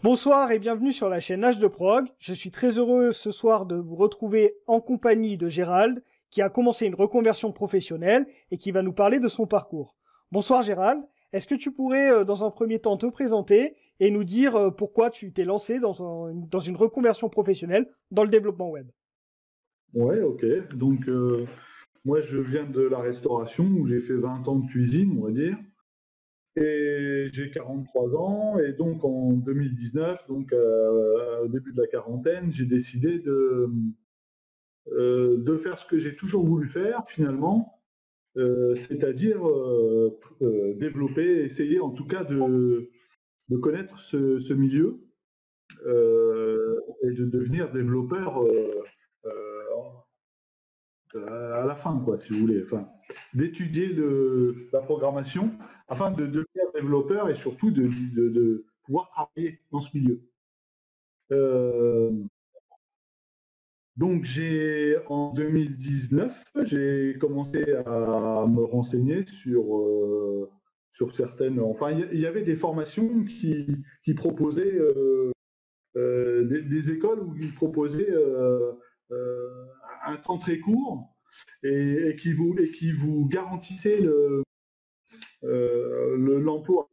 Bonsoir et bienvenue sur la chaîne H de Prog. Je suis très heureux ce soir de vous retrouver en compagnie de Gérald, qui a commencé une reconversion professionnelle et qui va nous parler de son parcours. Bonsoir Gérald, est-ce que tu pourrais dans un premier temps te présenter et nous dire pourquoi tu t'es lancé dans une reconversion professionnelle dans le développement web? Ouais, ok. Donc, moi, je viens de la restauration où j'ai fait 20 ans de cuisine, on va dire. Et j'ai 43 ans. Et donc, en 2019, donc, au début de la quarantaine, j'ai décidé de faire ce que j'ai toujours voulu faire, finalement, c'est-à-dire développer, essayer en tout cas de connaître ce milieu et de devenir développeur à la fin, quoi, si vous voulez, enfin, d'étudier la programmation afin de devenir développeur et surtout de pouvoir travailler dans ce milieu. Euh, donc en 2019, j'ai commencé à me renseigner sur certaines. Enfin, il y avait des formations qui proposaient des écoles où ils proposaient euh, un temps très court et qui vous garantissait l'emploi.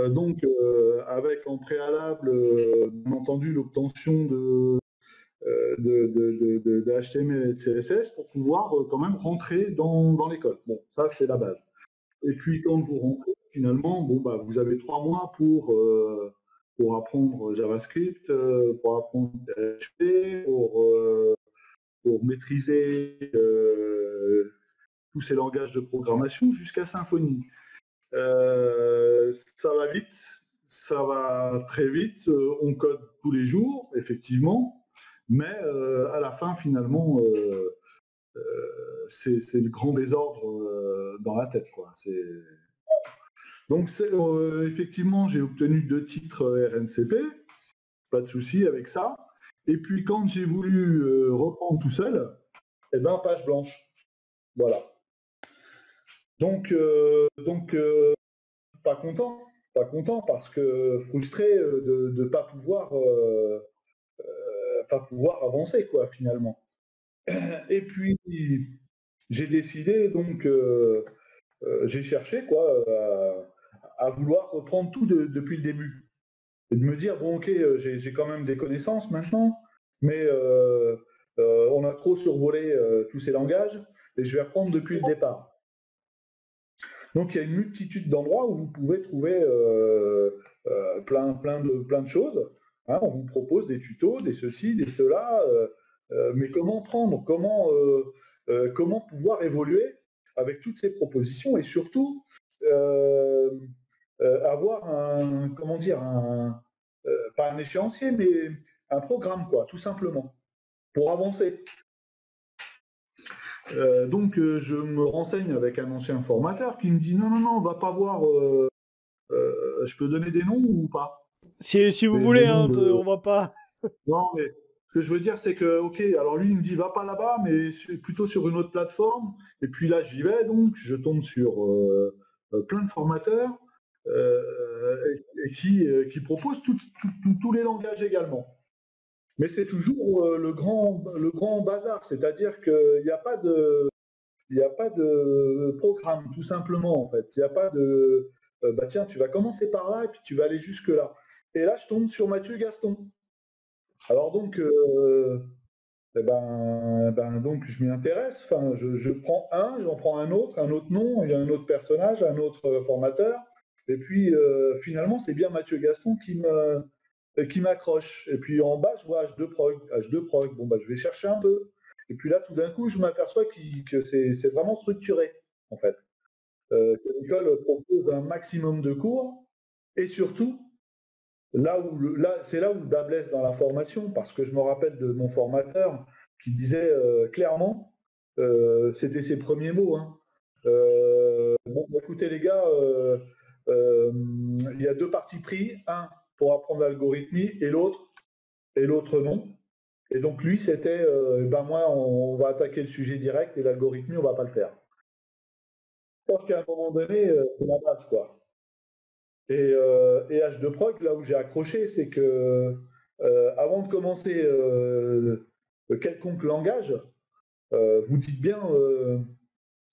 Donc, avec en préalable, bien entendu, l'obtention de HTML et de CSS pour pouvoir quand même rentrer dans l'école. Bon, ça, c'est la base. Et puis, quand vous rentrez, finalement, bon, bah, vous avez 3 mois pour apprendre JavaScript, pour apprendre PHP, pour maîtriser tous ces langages de programmation jusqu'à Symfony. Ça va vite, ça va très vite, on code tous les jours, effectivement, mais à la fin, finalement, c'est le grand désordre dans la tête, quoi. Donc, effectivement, j'ai obtenu 2 titres RNCP, pas de souci avec ça. Et puis, quand j'ai voulu reprendre tout seul, eh ben, page blanche. Voilà. Donc, pas content, pas content parce que frustré de ne pas pouvoir avancer, quoi, finalement. Et puis, j'ai décidé, donc, j'ai cherché, quoi, à vouloir reprendre tout depuis le début. Et de me dire, bon, ok, j'ai quand même des connaissances maintenant, mais on a trop survolé tous ces langages, et je vais reprendre depuis le départ. Donc il y a une multitude d'endroits où vous pouvez trouver plein de choses. Hein, on vous propose des tutos, des ceci, des cela, mais comment prendre, comment pouvoir évoluer avec toutes ces propositions et surtout avoir comment dire, pas un échéancier, mais un programme, quoi, tout simplement, pour avancer. Donc je me renseigne avec un ancien formateur qui me dit non, non, non, on va pas voir, je peux donner des noms ou pas? Si vous Des voulez, noms hein, de. on va pas... Non, mais ce que je veux dire, c'est que, ok, alors lui, il me dit va pas là-bas, mais plutôt sur une autre plateforme. Et puis là, j'y vais, donc je tombe sur plein de formateurs et qui proposent tous les langages également. Mais c'est toujours le grand bazar, c'est-à-dire qu'il n'y a pas de. Il n'y a pas de programme, tout simplement, en fait. Il n'y a pas de bah tiens, tu vas commencer par là et puis tu vas aller jusque là. Et là, je tombe sur Mathieu Gaston. Alors donc, donc je m'y intéresse. Enfin, je prends j'en prends un autre nom, il y a un autre personnage, un autre formateur. Et puis finalement, c'est bien Mathieu Gaston qui m'accroche. Et puis en bas, je vois H2Prog. H2Prog, bon bah je vais chercher un peu. Et puis là, tout d'un coup, je m'aperçois que c'est vraiment structuré, en fait. Que l'école propose un maximum de cours. Et surtout, c'est là où le bas blesse dans la formation, parce que je me rappelle de mon formateur qui disait clairement, c'était ses premiers mots, hein. Bon, écoutez les gars, il y a 2 partis pris, un pour apprendre l'algorithmie et l'autre non. Et donc lui, c'était, ben moi, on va attaquer le sujet direct et l'algorithmie, on va pas le faire. Je pense qu'à un moment donné, c'est la base, quoi. Et H2Prog, là où j'ai accroché, c'est que avant de commencer quelconque langage, vous dites bien,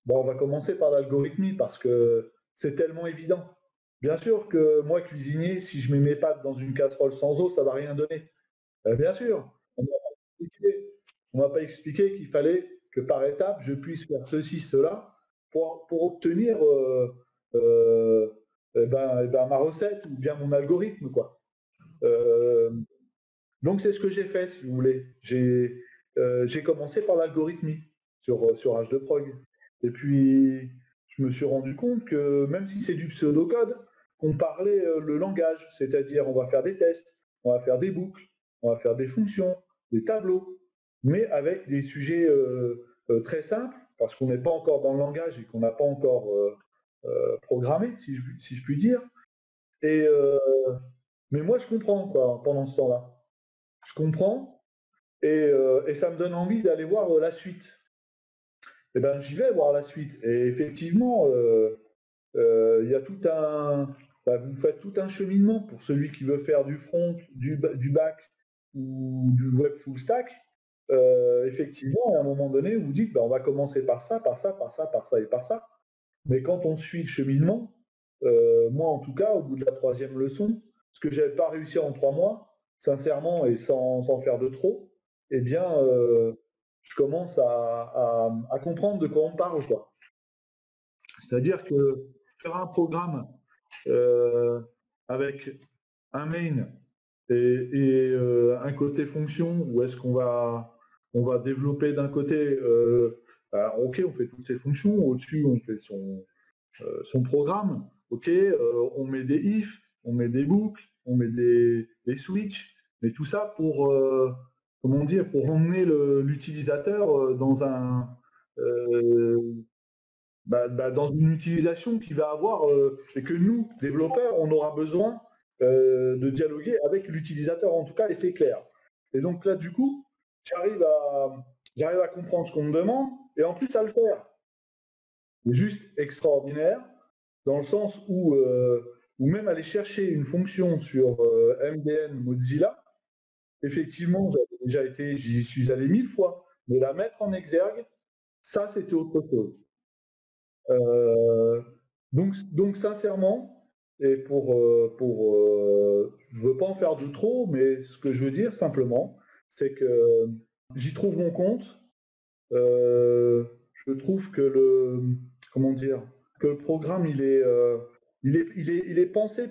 bon, on va commencer par l'algorithmie parce que c'est tellement évident. Bien sûr que moi, cuisinier, si je mets mes pâtes dans une casserole sans eau, ça va rien donner. Bien sûr, on m'a pas expliqué qu'il fallait que par étape, je puisse faire ceci, cela, pour obtenir euh, ma recette ou bien mon algorithme, quoi. Euh, donc c'est ce que j'ai fait, si vous voulez. J'ai commencé par l'algorithmie sur H2Prog. Et puis, je me suis rendu compte que même si c'est du pseudocode, on parlait le langage, c'est-à-dire on va faire des tests, on va faire des boucles, on va faire des fonctions, des tableaux, mais avec des sujets très simples, parce qu'on n'est pas encore dans le langage et qu'on n'a pas encore programmé, si je puis dire. Et, mais moi, je comprends quoi, pendant ce temps-là. Je comprends et ça me donne envie d'aller voir la suite. Et ben, j'y vais voir la suite. Et effectivement, il y a tout un. Bah, vous faites tout un cheminement pour celui qui veut faire du front, du back ou du web full stack. Effectivement, à un moment donné, vous dites bah, on va commencer par ça, par ça, par ça, par ça et par ça. Mais quand on suit le cheminement, moi en tout cas, au bout de la troisième leçon, ce que j'avais pas réussi en 3 mois, sincèrement et sans faire de trop, eh bien, je commence à comprendre de quoi on parle, quoi. C'est-à-dire que faire un programme euh, avec un main et un côté fonction, où est-ce on va développer d'un côté, bah, ok, on fait toutes ces fonctions, au-dessus on fait son programme, ok, on met des if, on met des boucles, on met des switches, mais tout ça pour, comment dire, pour emmener l'utilisateur euh, dans une utilisation qui va avoir, et que nous, développeurs, on aura besoin de dialoguer avec l'utilisateur en tout cas, et c'est clair. Et donc là, du coup, j'arrive à comprendre ce qu'on me demande, et en plus à le faire. C'est juste extraordinaire, dans le sens où même aller chercher une fonction sur MDN Mozilla, effectivement, j'y suis allé 1000 fois, mais la mettre en exergue, ça c'était autre chose. Donc sincèrement, et je veux pas en faire de trop, mais ce que je veux dire simplement, c'est que j'y trouve mon compte. Je trouve que comment dire, que le programme il est pensé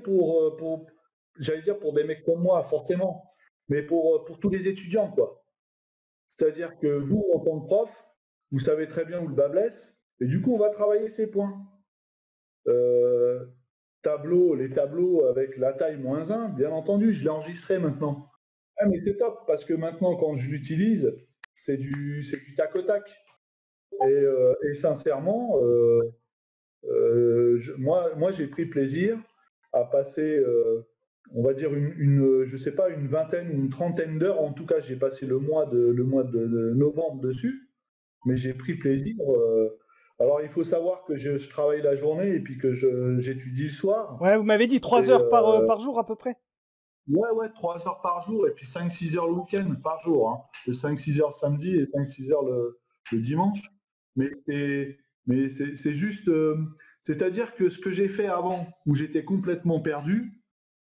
j'allais dire pour des mecs comme moi forcément, mais pour tous les étudiants quoi. C'est-à-dire que vous en tant que prof, vous savez très bien où le bas blesse, et du coup on va travailler ces points. Euh, les tableaux avec la taille -1, bien entendu, je l'ai enregistré maintenant. Ah, mais c'est top parce que maintenant, quand je l'utilise, c'est du tac au tac. Et sincèrement, moi j'ai pris plaisir à passer, on va dire, je sais pas, une vingtaine ou une trentaine d'heures. En tout cas, j'ai passé le mois de novembre dessus, mais j'ai pris plaisir. Alors, il faut savoir que je travaille la journée et puis que j'étudie le soir. Ouais, vous m'avez dit 3 Et heures par jour à peu près. ouais, 3 heures par jour et puis 5-6 heures le week-end par jour. Hein. 5-6 heures samedi et 5-6 heures le dimanche. Mais, mais c'est juste, c'est-à-dire que ce que j'ai fait avant, où j'étais complètement perdu,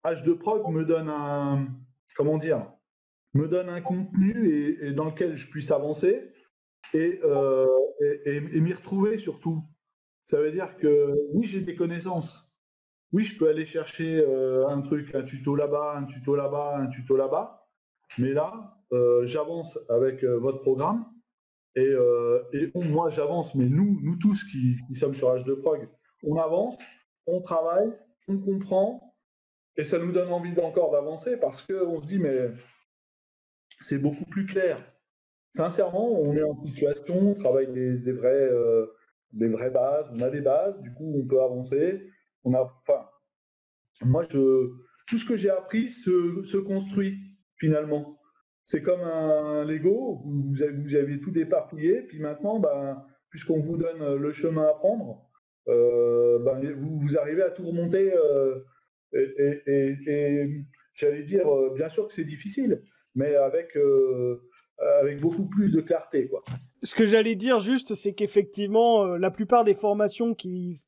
H2Prog me donne comment dire, me donne un contenu et dans lequel je puisse avancer et, euh, et m'y retrouver surtout. Ça veut dire que oui, j'ai des connaissances. Oui, je peux aller chercher un truc, un tuto là-bas, un tuto là-bas, un tuto là-bas. Mais là, j'avance avec votre programme moi j'avance, mais nous tous qui sommes sur H2Prog, on avance, on travaille, on comprend et ça nous donne envie encore d'avancer parce qu'on se dit mais c'est beaucoup plus clair. Sincèrement, on est en situation, on travaille des vraies bases, on a des bases, du coup on peut avancer. Enfin, tout ce que j'ai appris se construit finalement. C'est comme un Lego, vous avez tout déparpillé, puis maintenant, ben, puisqu'on vous donne le chemin à prendre, ben, vous arrivez à tout remonter et j'allais dire, bien sûr que c'est difficile, mais avec beaucoup plus de clarté, quoi. Ce que j'allais dire juste, c'est qu'effectivement, la plupart des formations qui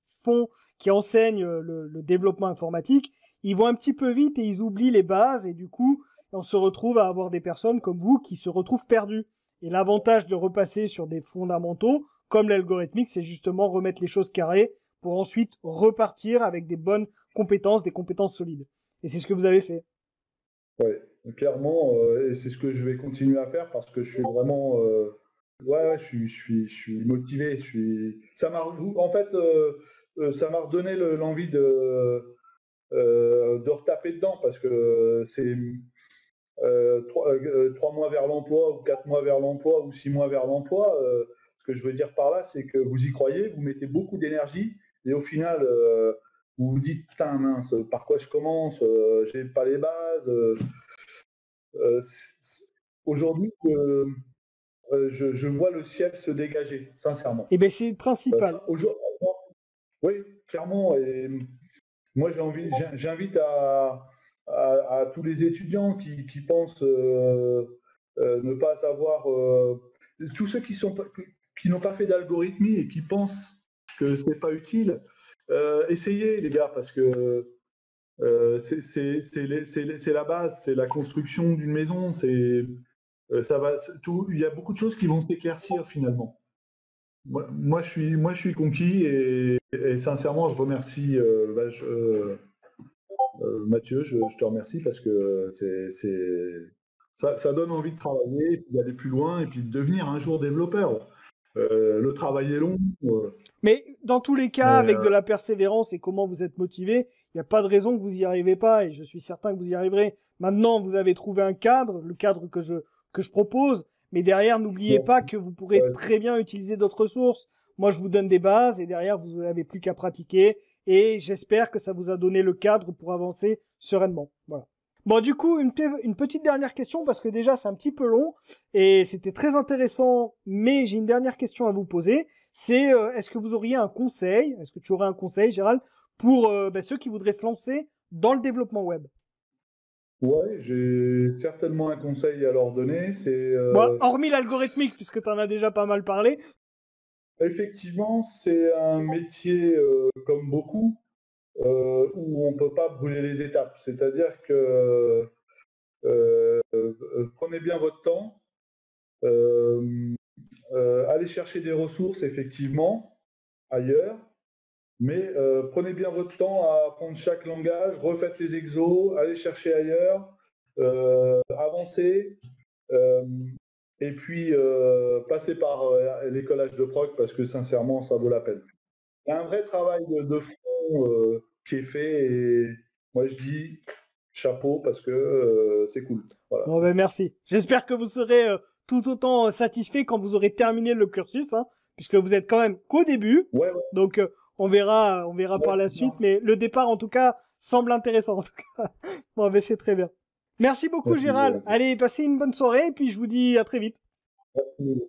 enseignent le développement informatique, ils vont un petit peu vite et ils oublient les bases et du coup, on se retrouve à avoir des personnes comme vous qui se retrouvent perdues. Et l'avantage de repasser sur des fondamentaux, comme l'algorithmique, c'est justement remettre les choses carrées pour ensuite repartir avec des bonnes compétences, des compétences solides. Et c'est ce que vous avez fait. Ouais, clairement, et c'est ce que je vais continuer à faire parce que je suis vraiment, ouais, je suis motivé. En fait, ça m'a redonné l'envie de retaper dedans parce que c'est 3 mois vers l'emploi ou 4 mois vers l'emploi ou 6 mois vers l'emploi. Ce que je veux dire par là, c'est que vous y croyez, vous mettez beaucoup d'énergie et au final, vous vous dites, putain, mince, par quoi je commence, j'ai pas les bases. Aujourd'hui, je vois le ciel se dégager, sincèrement. Et bien, c'est le principal. Oui, clairement. Et moi, j'invite à tous les étudiants qui pensent ne pas avoir, tous ceux qui n'ont pas fait d'algorithmie et qui pensent que c'est pas utile, essayez les gars, parce que c'est la base, c'est la construction d'une maison, il y a beaucoup de choses qui vont s'éclaircir finalement. Moi, je suis conquis et sincèrement, je remercie Mathieu, je te remercie parce que ça donne envie de travailler, d'aller plus loin et puis de devenir un jour développeur. Le travail est long. Mais dans tous les cas, avec de la persévérance et comment vous êtes motivé, il n'y a pas de raison que vous n'y arrivez pas et je suis certain que vous y arriverez. Maintenant, vous avez trouvé un cadre, le cadre que je propose, mais derrière, n'oubliez pas que vous pourrez très bien utiliser d'autres sources. Moi, je vous donne des bases et derrière, vous n'avez plus qu'à pratiquer et j'espère que ça vous a donné le cadre pour avancer sereinement. Voilà. Bon, du coup, une petite dernière question parce que déjà c'est un petit peu long et c'était très intéressant, mais j'ai une dernière question à vous poser. C'est est-ce que vous auriez un conseil, est-ce que tu aurais un conseil, Gérald, pour ceux qui voudraient se lancer dans le développement web? Ouais, j'ai certainement un conseil à leur donner. Bon, hormis l'algorithmique, puisque tu en as déjà pas mal parlé. Effectivement, c'est un métier comme beaucoup. Où on ne peut pas brûler les étapes. C'est-à-dire que prenez bien votre temps, allez chercher des ressources effectivement ailleurs, mais prenez bien votre temps à apprendre chaque langage, refaites les exos, allez chercher ailleurs, avancez, et puis passez par l'école H2Proc parce que sincèrement ça vaut la peine. Il y a un vrai travail de fond qui est fait et moi je dis chapeau parce que c'est cool. Voilà. Bon, merci. J'espère que vous serez tout autant satisfait quand vous aurez terminé le cursus, hein, puisque vous êtes quand même qu'au début. Ouais. Donc on verra par la suite, mais le départ en tout cas semble intéressant. En tout cas. Bon, mais c'est très bien. Merci beaucoup, Gérald. Allez, passez une bonne soirée et puis je vous dis à très vite. Merci.